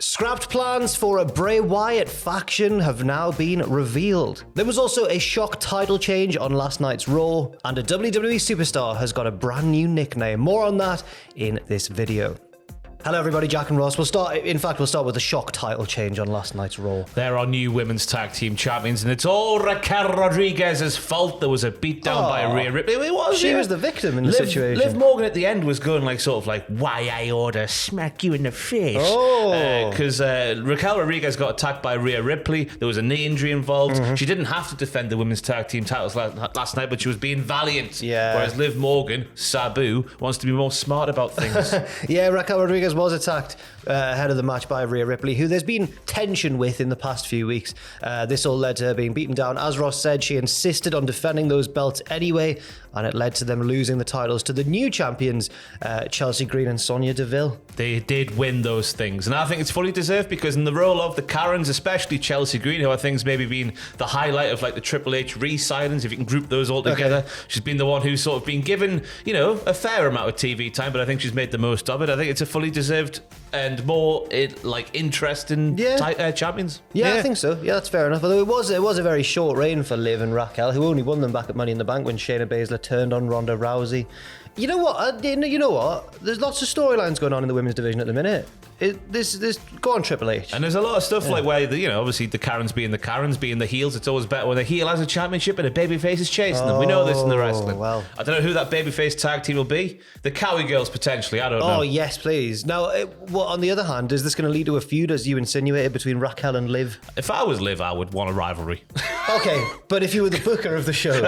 Scrapped plans for a Bray Wyatt faction have now been revealed. There was also a shock title change on last night's Raw, and a WWE superstar has got a brand new nickname. More on that in this video. Hello everybody, Jack and Ross. We'll start with the shock title change on last night's Raw. They're our new women's tag team champions, and it's all Raquel Rodriguez's fault. There was a beatdown by Rhea Ripley. It was. She was the victim in the situation. Liv Morgan at the end was going like, why I oughta smack you in the face. Because Raquel Rodriguez got attacked by Rhea Ripley. There was a knee injury involved. Mm-hmm. She didn't have to defend the women's tag team titles last night, but she was being valiant. Yeah. Whereas Liv Morgan, Sabu, wants to be more smart about things. Yeah, Raquel Rodriguez was attacked ahead of the match by Rhea Ripley, who there's been tension with in the past few weeks. This all led to her being beaten down. As Ross said, she insisted on defending those belts anyway, and it led to them losing the titles to the new champions, Chelsea Green and Sonya Deville. They did win those things, and I think it's fully deserved, because in the role of the Karens, especially Chelsea Green, who I think has maybe been the highlight of like the Triple H re-signings, if you can group those all together. Okay. She's been the one who's sort of been given, a fair amount of TV time, but I think she's made the most of it. I think it's a fully deserved and more interesting champions. Yeah, I think so. Yeah, that's fair enough. Although it was a very short reign for Liv and Raquel, who only won them back at Money in the Bank when Shayna Baszler turned on Ronda Rousey. You know what? There's lots of storylines going on in the women's division at the minute. Go on, Triple H. And there's a lot of stuff like where, obviously the Karens being the heels. It's always better when a heel has a championship and a babyface is chasing them. We know this in the wrestling. Well. I don't know who that babyface tag team will be. The Cowie Girls, potentially. I don't know. Oh, yes, please. Now, on the other hand, is this going to lead to a feud, as you insinuated, between Raquel and Liv? If I was Liv, I would want a rivalry. Okay, but if you were the booker of the show,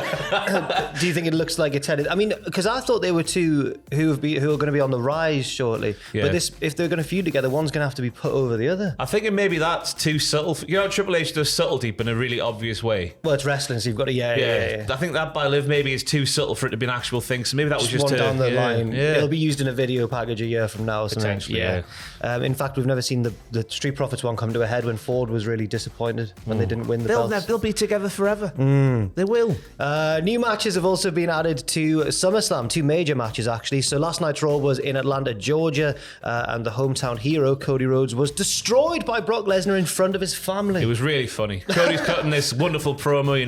do you think it looks like it's headed? I mean, because I thought they were two who are going to be on the rise shortly. Yeah. But if they're going to feud together, one's going to have to be put over the other. I think maybe that's too subtle. Triple H does subtlety, but in a really obvious way. Well, it's wrestling, so you've got to, yeah. I think that by Liv maybe is too subtle for it to be an actual thing, so maybe that was just one down the line. Yeah. It'll be used in a video package a year from now or something. Potentially, yeah. In fact, we've never seen the Street Profits one come to a head when Ford was really disappointed when they didn't win the belts. They'll be together forever. They will. New matches have also been added to SummerSlam, 2 major matches actually. So last night's Raw was in Atlanta, Georgia, and the hometown hero, Cody Rhodes, was destroyed by Brock Lesnar in front of his family. It was really funny. Cody's cutting this wonderful promo,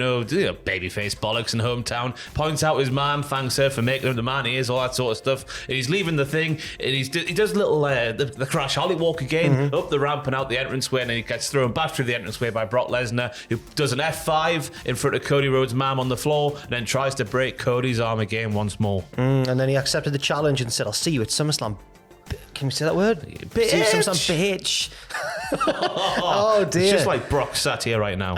babyface bollocks in hometown, points out his mom, thanks her for making him the man he is, all that sort of stuff. And he's leaving the thing, and he does little the Cultaholic walk again, up the ramp and out the entranceway, and then he gets thrown back through the entranceway by Brock Lesnar, who does an F5 in front of Cody Rhodes' mom on the floor, and then tries to break Cody's arm again once more. And then he accepted the challenge and said, "I'll see you at SummerSlam." Can we say that word? Bitch. Oh dear. It's just like Brock sat here right now.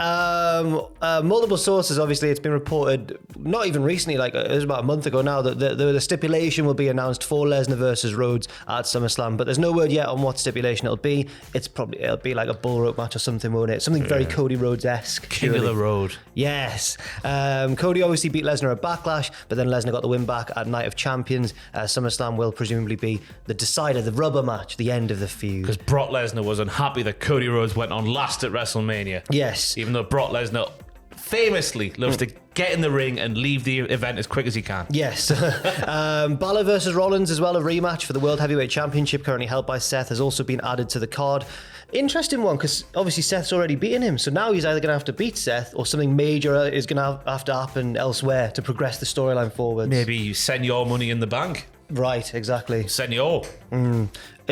Multiple sources, obviously, it's been reported, not even recently, like it was about a month ago now, that the stipulation will be announced for Lesnar versus Rhodes at SummerSlam, but there's no word yet on what stipulation it'll be. It'll be like a bull rope match or something, won't it? Something very Cody Rhodes-esque. King of the Road. Yes. Cody obviously beat Lesnar at Backlash, but then Lesnar got the win back at Night of Champions. SummerSlam will presumably be the decider, the rubber match, the end of the feud. Because Brock Lesnar was unhappy that Cody Rhodes went on last at WrestleMania. Yes. Even though Brock Lesnar famously loves to get in the ring and leave the event as quick as he can. Yes. Balor versus Rollins as well, a rematch for the World Heavyweight Championship, currently held by Seth, has also been added to the card. Interesting one, because obviously Seth's already beaten him, so now he's either going to have to beat Seth or something major is going to have to happen elsewhere to progress the storyline forward. Maybe you send your money in the bank. Right, exactly. Senor. In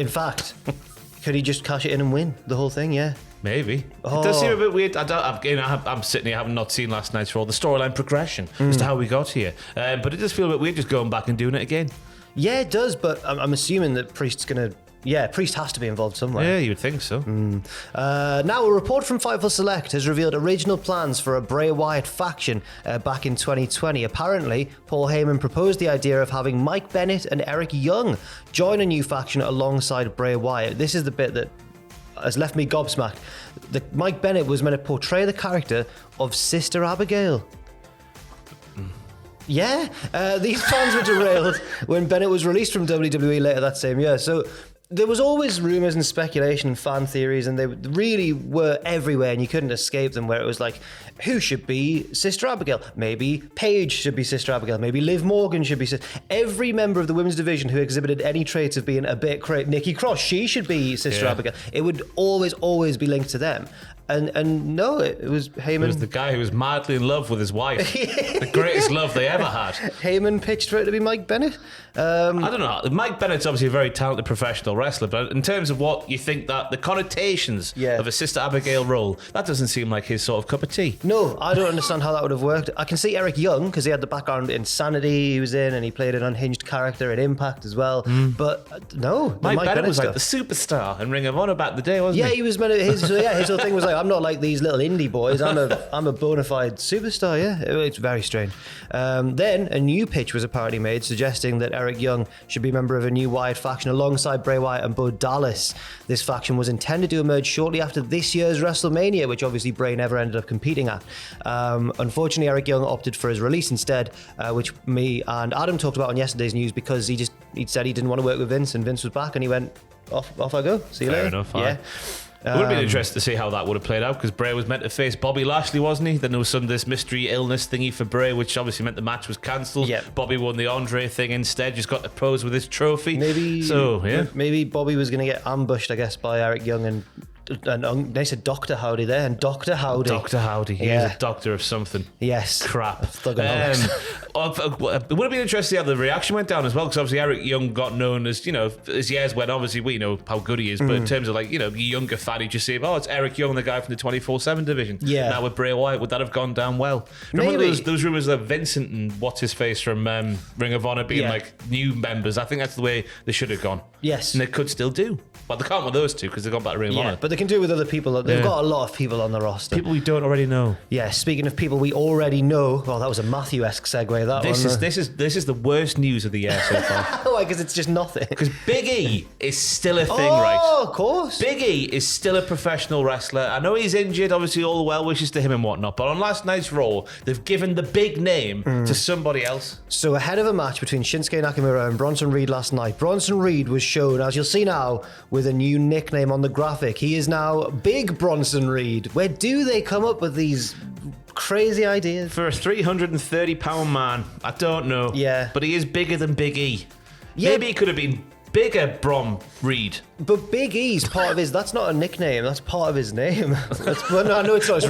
fact, could he just cash it in and win the whole thing? Yeah. Maybe. It does seem a bit weird. I'm sitting here having not seen last night's Raw, the storyline progression as to how we got here. But it does feel a bit weird just going back and doing it again. Yeah, it does, but I'm assuming that Priest has to be involved somewhere. Yeah, you would think so. Now, a report from Fightful Select has revealed original plans for a Bray Wyatt faction back in 2020. Apparently, Paul Heyman proposed the idea of having Mike Bennett and Eric Young join a new faction alongside Bray Wyatt. This is the bit that has left me gobsmacked. Mike Bennett was meant to portray the character of Sister Abigail. Yeah, these plans were derailed when Bennett was released from WWE later that same year. So there was always rumours and speculation and fan theories, and they really were everywhere, and you couldn't escape them, where it was like, who should be Sister Abigail? Maybe Paige should be Sister Abigail. Maybe Liv Morgan should be Every member of the women's division who exhibited any traits of being a bit crazy, Nikki Cross, she should be Sister Abigail. It would always be linked to them. And no, it was Heyman. It was the guy who was madly in love with his wife. The greatest love they ever had. Heyman pitched for it to be Mike Bennett. I don't know. Mike Bennett's obviously a very talented professional wrestler, but in terms of what you think that the connotations of a Sister Abigail role, that doesn't seem like his sort of cup of tea. No, I don't understand how that would have worked. I can see Eric Young, because he had the background Insanity he was in, and he played an unhinged character in Impact as well. But no, Mike Bennett was like the superstar in Ring of Honor back in the day, wasn't he? Yeah, he was meant to, his whole thing was like, I'm not like these little indie boys. I'm a bona fide superstar. Yeah, it's very strange. Then a new pitch was apparently made suggesting that Eric Young should be a member of a new Wyatt faction alongside Bray Wyatt and Bo Dallas. This faction was intended to emerge shortly after this year's WrestleMania, which obviously Bray never ended up competing at. Unfortunately, Eric Young opted for his release instead, which me and Adam talked about on yesterday's news, because he said he didn't want to work with Vince, and Vince was back, and he went, off I go. See you later. Fair enough. Yeah. It would have been interesting to see how that would have played out, because Bray was meant to face Bobby Lashley, wasn't he? Then there was this mystery illness thingy for Bray, which obviously meant the match was cancelled. Yep. Bobby won the Andre thing instead, just got to pose with his trophy. Maybe Bobby was going to get ambushed, I guess, by Eric Young, and they said Dr. Howdy there, and Dr. Howdy. Dr. Howdy. He was a doctor of something. Yes. Crap. Thugonomics. It would have been interesting to see how the reaction went down as well, because obviously Eric Young got known as, as years went, obviously we know how good he is, but in terms of younger fan, you just see, it's Eric Young, the guy from the 24/7 division. Yeah. Now with Bray Wyatt, would that have gone down well? Remember those rumours that Vincent and what's-his-face from Ring of Honor being new members? I think that's the way they should have gone. Yes. And they could still do. Well, they can't with those two, because they've gone back to Ring of Honor. But they can do it with other people. They've got a lot of people on the roster. People we don't already know. Yeah, speaking of people we already know, well, that was a Matthew-esque segue, This is the worst news of the year so far. Why? Because it's just nothing. Because Big E is still a thing, right? Oh, of course. Big E is still a professional wrestler. I know he's injured, obviously all the well wishes to him and whatnot, but on last night's Raw, they've given the big name to somebody else. So ahead of a match between Shinsuke Nakamura and Bronson Reed last night, Bronson Reed was shown, as you'll see now, with a new nickname on the graphic. He is now Big Bronson Reed. Where do they come up with these crazy ideas? For a 330-pound man, I don't know. Yeah. But he is bigger than Big E. Yeah. Maybe he could have been bigger Brom Reed. But Big E's part of his, that's not a nickname, that's part of his name. I know it's not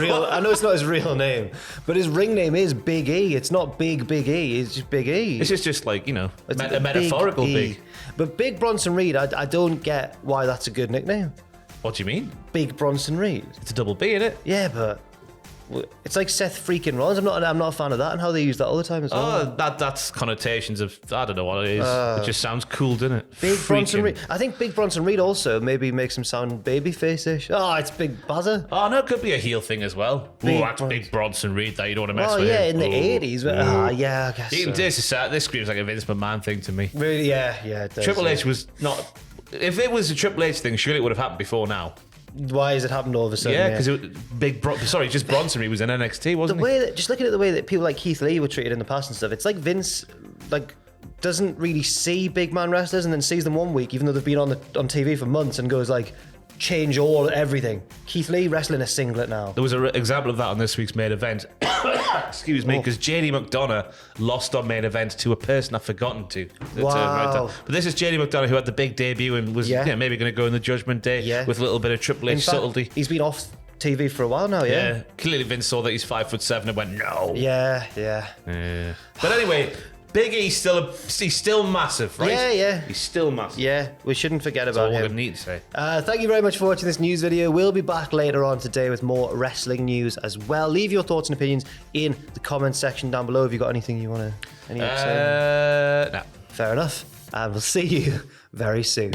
his real name, but his ring name is Big E. It's not Big E, it's just Big E. It's just like, a metaphorical big. But Big Bronson Reed, I don't get why that's a good nickname. What do you mean? Big Bronson Reed. It's a double B, isn't it? Yeah, but it's like Seth freaking Rollins. I'm not a fan of that, and how they use that all the time as well. Oh, that's connotations of, I don't know what it is. It just sounds cool, doesn't it? Big Bronson Reed. I think Big Bronson Reed also maybe makes him sound babyface-ish. Oh, it's Big Bazza. Oh, no, it could be a heel thing as well. That's Big Bronson Reed that you don't want to mess with. Oh, yeah, in the 80s. But, yeah, I guess so. This screams like a Vince McMahon thing to me. Really, yeah, it does. Triple H was not... If it was a Triple H thing, surely it would have happened before now. Why has it happened all of a sudden? Yeah, because just Bronson Reed was in NXT, wasn't he? Just looking at the way that people like Keith Lee were treated in the past and stuff, it's like Vince doesn't really see big man wrestlers and then sees them one week, even though they've been on TV for months, and goes like, change everything. Keith Lee wrestling a singlet now. There was an example of that on this week's main event. Excuse me, because JD McDonough lost on main event to a person I've forgotten to. Wow. But this is JD McDonough, who had the big debut and was maybe going to go in the Judgment Day with a little bit of Triple H subtlety. He's been off TV for a while now, yeah. Clearly Vince saw that he's 5'7" and went, no. Yeah. But anyway, Big E's still massive, right? Yeah. He's still massive. Yeah, we shouldn't forget about him. That's all we need to say. Thank you very much for watching this news video. We'll be back later on today with more wrestling news as well. Leave your thoughts and opinions in the comments section down below if you've got anything you want to say. No. Fair enough. And we'll see you very soon.